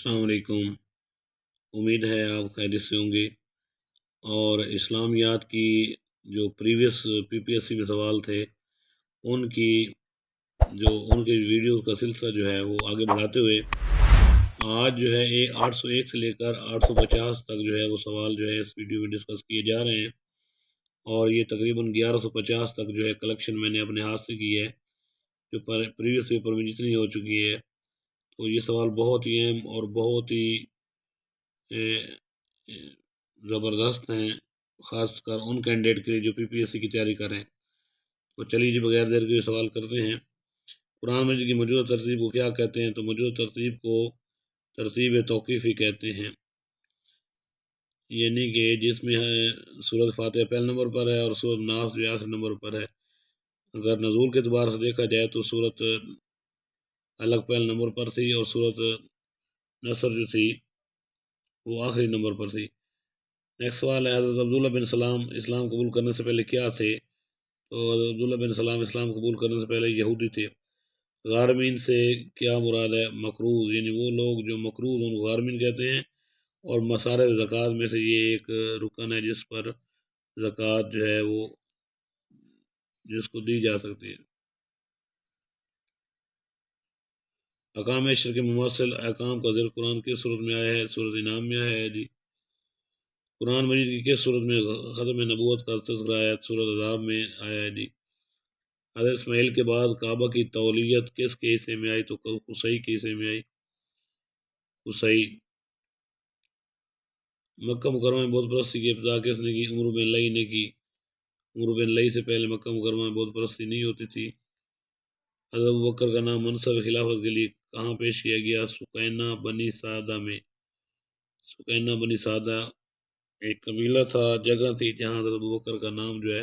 السلام علیکم۔ امید ہے آپ خیریت سے ہوں گے۔ اور اسلامیات کی جو پریویس پی پی ایس سی میں سوال تھے ان کی ان کے ویڈیوز کا سلسلہ جو ہے وہ آگے بڑھاتے ہوئے آج جو ہے 801 سے لے کر 850 تک جو ہے وہ سوال جو ہے اس ویڈیو میں ڈسکس کیے جا رہے ہیں، اور یہ تقریباً 1150 تک جو ہے کلیکشن میں نے اپنے ہاتھ سے کی ہے، جو پریویس پیپر میں جتنی ہو چکی ہے۔ تو یہ سوال بہت ہی اہم اور بہت ہی زبردست ہیں، خاص کر ان کینڈیڈیٹ کے لیے جو پی پی ایس سی کی تیاری کریں۔ تو چلیے جی بغیر دیر کے سوال کرتے ہیں۔ قرآن مجید کی موجودہ ترتیب کو کیا کہتے ہیں؟ تو موجودہ ترتیب کو ترتیب توقیفی کہتے ہیں، یعنی کہ جس میں سورۃ فاتحہ پہلے نمبر پر ہے اور سورۃ ناس بھی آخری نمبر پر ہے۔ اگر نزول کے اعتبار سے دیکھا جائے تو سورۃ الگ پہلے نمبر پر تھی اور سورۃ نصر جو تھی وہ آخری نمبر پر تھی۔ نیکسٹ سوال ہے، حضرت عبداللہ بن سلام اسلام قبول کرنے سے پہلے کیا تھے؟ تو حضرت عبداللہ بن سلام اسلام قبول کرنے سے پہلے یہودی تھے۔ غارمین سے کیا مراد ہے؟ مقروض، یعنی وہ لوگ جو مقروض ان کو غارمین کہتے ہیں، اور مصارف زکوٰۃ میں سے یہ ایک رکن ہے جس پر زکوٰۃ جو ہے وہ جس کو دی جا سکتی ہے۔ احکام عشر کے مماثل احکام کا ذکر قرآن کس صورت میں آیا ہے؟ سورۃ انعام میں آیا ہے جی۔ قرآن مجید کی کس صورت میں ختم نبوت کا تذکرہ آیا ہے؟ سورۃ احزاب میں آیا ہے جی۔ حضرت اسماعیل کے بعد کعبہ کی تولیت کس کے حصے میں آئی؟ تو قصی کے حصے میں آئی، قصی۔ مکہ مکرمہ میں بت پرستی کی ابتدا کس نے کی؟ عمر بن لئی نے کی۔ عمر بن لئی سے پہلے مکہ مکرمہ میں بت پرستی نہیں ہوتی تھی۔ حضرت ابوبکر کا نام منصب خلافت کے لیے کہاں پیش کیا گیا؟ سکینہ بنی سعدہ میں۔ سکینہ بنی سعدہ ایک قبیلہ تھا، جگہ تھی جہاں حضرت ابوبکر کا نام جو ہے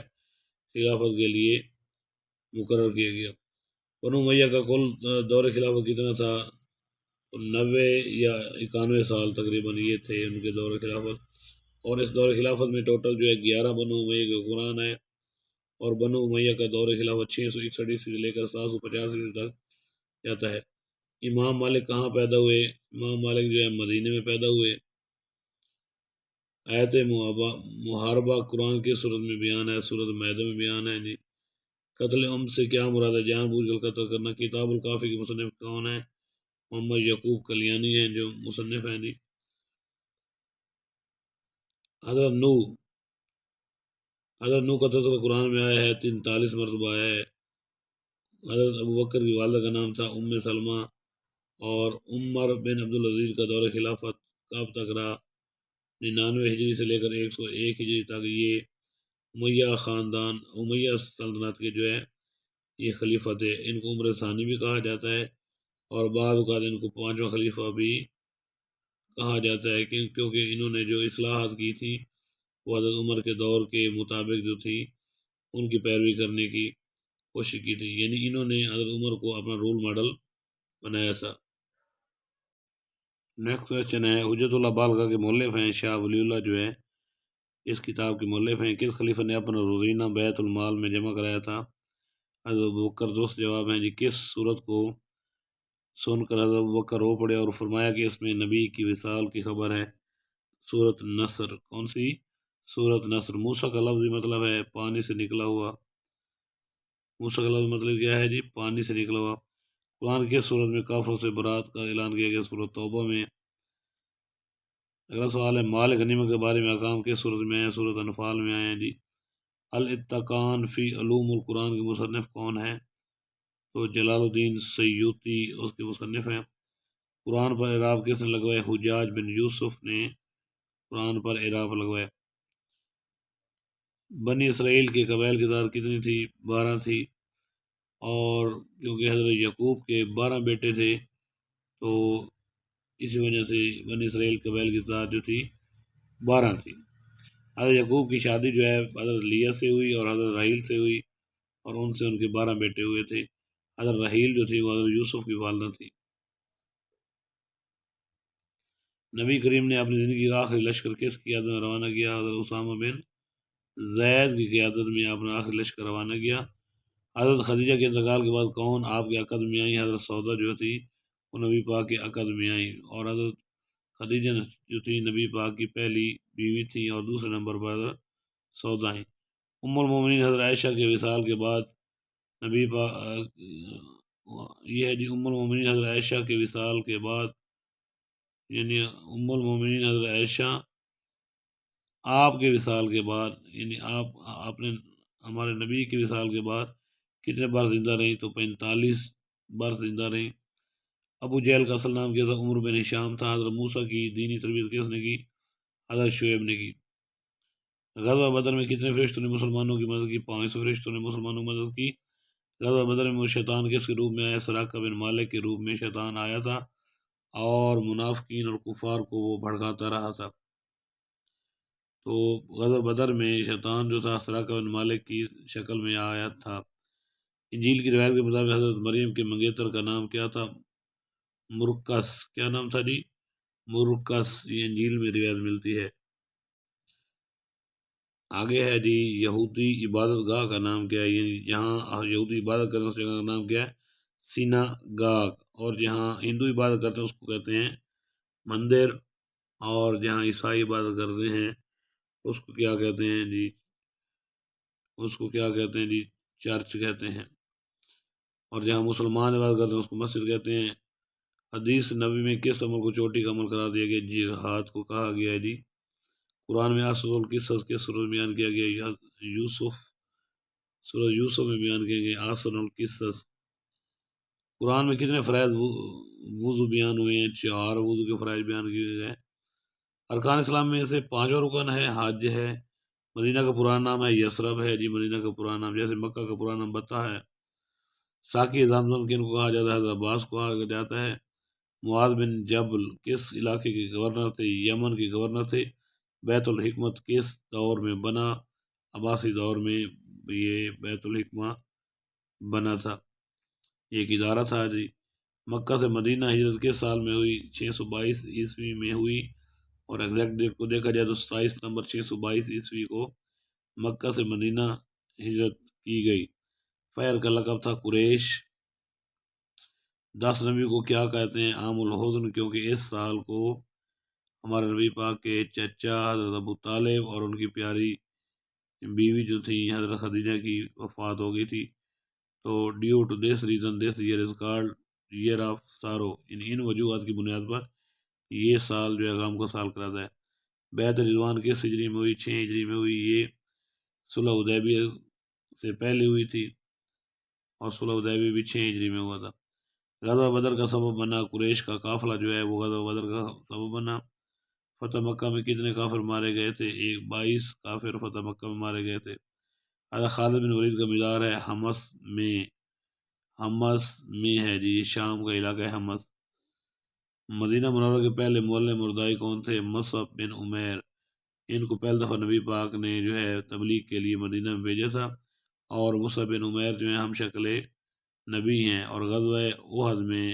خلافت کے لیے مقرر کیا گیا۔ بنو امیہ کا کل دور خلافت کتنا تھا؟ 90 یا 91 سال تقریباً یہ تھے ان کے دور خلافت، اور اس دور خلافت میں ٹوٹل جو ہے 11 بنو امیہ کے حکمران ہے، اور بنو امیہ کا دور خلافت 661 عیسوی سے لے کر 750 عیسوی تک جاتا ہے۔ امام مالک کہاں پیدا ہوئے؟ امام مالک جو ہے مدینے میں پیدا ہوئے۔ آیت محاربہ قرآن کی صورت میں بیان ہے؟ سورۃ مائدہ میں بیان ہے جی۔ قتل سے کیا مراد ہے؟ جان بوجھ کر قتل کرنا۔ کتاب الکافی کے مصنف کون ہیں؟ محمد یعقوب کلیانی ہیں جو مصنف ہیں جی۔ حضرت نوح کا تذکرہ قرآن میں آیا ہے، 43 مرتبہ آیا ہے۔ حضرت ابوبکر کی والدہ کا نام تھا ام سلمہ، اور عمر بن عبدالعزیز کا دور خلافت کب تک رہا؟ 99 ہجری سے لے کر 101 ہجری تک۔ یہ امیہ سلطنت کے جو ہے یہ خلیفہ تھے۔ ان کو عمر ثانی بھی کہا جاتا ہے، اور بعض اوقات ان کو 5واں خلیفہ بھی کہا جاتا ہے، کیونکہ انہوں نے جو اصلاحات کی تھی وہ حضرت عمر کے دور کے مطابق جو تھی ان کی پیروی کرنے کی کوشش کی تھی، یعنی انہوں نے حضرت عمر کو اپنا رول ماڈل بنایا تھا۔ نیکسٹ کویسچن ہے، حجت اللہ بالغہ کے مؤلف ہیں شاہ ولی اللہ جو ہے اس کتاب کے مؤلف ہیں، کس خلیفہ نے اپنا روزینہ بیت المال میں جمع کرایا تھا؟ حضرت ابوبکر۔ درست جواب ہے جی۔ کس صورت کو سن کر حضرت ابوبکر رو پڑے اور فرمایا کہ اس میں نبی کی وصال کی خبر ہے؟ سورۃ نصر۔ کون سی؟ سورۃ نصر۔ موسیٰ کا لفظی مطلب ہے پانی سے نکلا ہوا۔ موسیٰ کا لفظی مطلب کیا ہے جی؟ پانی سے نکلا ہوا۔ قرآن کس صورت میں کافروں سے برات کا اعلان کیا گیا؟ سورۃ توبہ میں۔ اگلا سوال ہے، مال غنیمت کے بارے میں احکام کس صورت میں آئے ہیں؟ سورۃ انفال میں آئے ہیں جی۔ الاتقان فی علوم القرآن کے مصنف کون ہیں؟ تو جلال الدین سیوطی اس کے مصنف ہیں۔ قرآن پر اعراب کس نے لگوایا؟ حجاج بن یوسف نے قرآن پر اعراب لگوایا۔ بنی اسرائیل کے قبائل کی تعداد کتنی تھی؟ 12 تھی، اور کیونکہ حضرت یعقوب کے 12 بیٹے تھے تو اسی وجہ سے بنی اسرائیل قبائل کی تعداد جو تھی 12 تھی۔ حضرت یعقوب کی شادی جو ہے حضرت لیہ سے ہوئی اور حضرت راحیل سے ہوئی، اور ان سے ان کے 12 بیٹے ہوئے تھے۔ حضرت راحیل جو تھی وہ حضرت یوسف کی والدہ تھی۔ نبی کریم نے اپنی زندگی کا آخری لشکر کس کی قیادت میں روانہ کیا؟ حضرت اسامہ بن زید کی قیادت میں اپنا آخری لشکر روانہ کیا۔ حضرت خدیجہ کے انتقال کے بعد کون آپ کے عقد میں آئی؟ حضرت سودا جو تھی وہ نبی پاک کے عقد میں آئی، اور حضرت خدیجہ جو تھی نبی پاک کی پہلی بیوی تھیں اور دوسرے نمبر پر سودا ہیں۔ ام المومنین حضرت عائشہ کے وصال کے بعد نبی پاک یہ ہے جی ام المومنین حضرت عائشہ کے وصال کے بعد، یعنی ام المومنین حضرت عائشہ آپ کے وصال کے بعد، یعنی آپ نے ہمارے نبی کے وصال کے بعد کتنے بار زندہ رہیں؟ تو 45 بار زندہ رہیں۔ ابو جہل کا اصل نام کیا تھا؟ عمر بن ہشام تھا۔ حضرت موسیٰ کی دینی تربیت کس نے کی؟ حضرت شعیب نے کی۔ غزوہ بدر میں کتنے فرشتوں نے مسلمانوں کی مدد کی؟ 500 فرشتوں نے مسلمانوں کی مدد کی۔ غزوہ بدر میں وہ شیطان کس کے روپ میں آیا؟ سراقہ بن مالک کے روپ میں شیطان آیا تھا اور منافقین اور کفار کو وہ بھڑکاتا رہا تھا۔ تو غزوہ بدر میں شیطان جو تھا سراقہ بن مالک کی شکل میں آیا تھا۔ انجیل کی روایت کے مطابق حضرت مریم کے منگیتر کا نام کیا تھا؟ مرکس۔ کیا نام تھا جی؟ مرکس۔ یہ انجیل میں روایت ملتی ہے۔ آگے ہے جی یہودی عبادت گاہ کا نام کیا ہے؟ یعنی جہاں یہودی عبادت کرتے ہیں اس جگہ کا نام کیا ہے؟ سیناگاگ۔ اور جہاں ہندو عبادت کرتے ہیں اس کو کہتے ہیں مندر، اور جہاں عیسائی عبادت کرتے ہیں اس کو کیا کہتے ہیں جی؟ اس کو کیا کہتے ہیں جی؟ چرچ کہتے ہیں۔ اور جہاں مسلمان عبادت کرتے ہیں اس کو مسجد کہتے ہیں۔ حدیث نبی میں کس عمل کو چوٹی کا عمل قرار دیا گیا؟ جہاد کو کہا گیا ہے جی۔ قرآن میں آسر القصص کس سورہ میں بیان کیا گیا؟ یوسف، سورہ یوسف میں بیان کیا گیا آسر القصص۔ قرآن میں کتنے فرائض وضو بیان ہوئے ہیں؟ 4 وضو کے فرائض بیان کیے گئے۔ ارکان اسلام میں سے 5واں رکن ہے حج ہے۔ مدینہ کا پرانا نام ہے یثرب ہے جی۔ مدینہ کا پرانا نام، جیسے مکہ کا پرانا نام بتا ہے۔ ساقی زمزم کن کو کہا جاتا ہے؟ حضرت عباس کو کہا جاتا ہے۔ معاذ بن جبل کس علاقے کے گورنر تھے؟ یمن کے گورنر تھے۔ بیت الحکمت کس دور میں بنا؟ عباسی دور میں یہ بیت الحکمہ بنا تھا، ایک ادارہ تھا جی۔ مکہ سے مدینہ ہجرت کس سال میں ہوئی؟ 622 عیسوی میں ہوئی، اور ایگزیکٹ ڈیٹ کو دیکھا جائے تو 27 نومبر 622 عیسوی کو مکہ سے مدینہ ہجرت کی گئی۔ فہر کا لقب تھا قریش۔ 10 نبی کو کیا کہتے ہیں؟ عام الحزن، کیونکہ اس سال کو ہمارے نبی پاک کے چچا حضرت ابو طالب اور ان کی پیاری بیوی جو تھی حضرت خدیجہ کی وفات ہو گئی تھی۔ تو due to this reason this year is called year of sorrow, ان وجوہات کی بنیاد پر یہ سال جو ہے غم کا سال کراتا ہے۔ بیعت رضوان کس ہجری میں ہوئی؟ 6 ہجری میں ہوئی۔ یہ صلح حدیبیہ سے پہلے ہوئی تھی، اور صلح حدیبیہ بھی 6 ہجری میں ہوا تھا۔ غزوہ بدر کا سبب بنا قریش کا قافلہ جو ہے وہ غزوہ بدر کا سبب بنا۔ فتح مکہ میں کتنے کافر مارے گئے تھے؟ 22 کافر فتح مکہ میں مارے گئے تھے۔ حضرت خالد بن ولید کا مزار ہے حمص میں ہے جی، شام کا علاقہ ہے حمص۔ مدینہ منورہ کے پہلے معلم مردائی کون تھے؟ مصعب بن عمیر۔ ان کو پہلی دفعہ نبی پاک نے جو ہے تبلیغ کے لیے مدینہ میں بھیجا تھا، اور مصعب بن عمیر جو ہیں ہم شکل نبی ہیں۔ اور غزوہ احد میں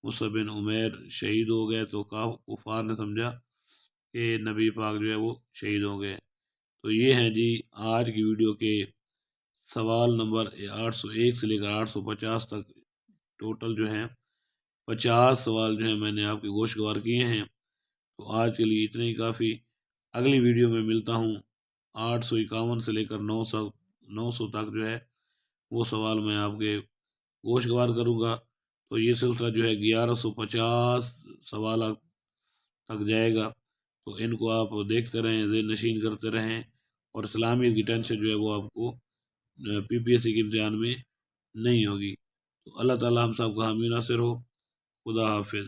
مصعب بن عمیر شہید ہو گئے، تو کفار نے سمجھا کہ نبی پاک جو ہے وہ شہید ہو گئے۔ تو یہ ہیں جی آج کی ویڈیو کے سوال نمبر 801 سے لے کر 850 تک، ٹوٹل جو ہیں 50 سوال جو ہیں میں نے آپ کے گوشگوار کیے ہیں۔ تو آج کے لیے اتنے ہی کافی۔ اگلی ویڈیو میں ملتا ہوں 851 سے لے کر 900 تک جو ہے وہ سوال میں آپ کے گوشگوار کروں گا۔ تو یہ سلسلہ جو ہے 1150 سوالات تک جائے گا۔ تو ان کو آپ دیکھتے رہیں، ذہن نشین کرتے رہیں، اور اسلامیت کی ٹینشن جو ہے وہ آپ کو PPSC کے امتحان میں نہیں ہوگی۔ تو اللہ تعالی ہم سب کا حامی ناصر ہو۔ خدا حافظ۔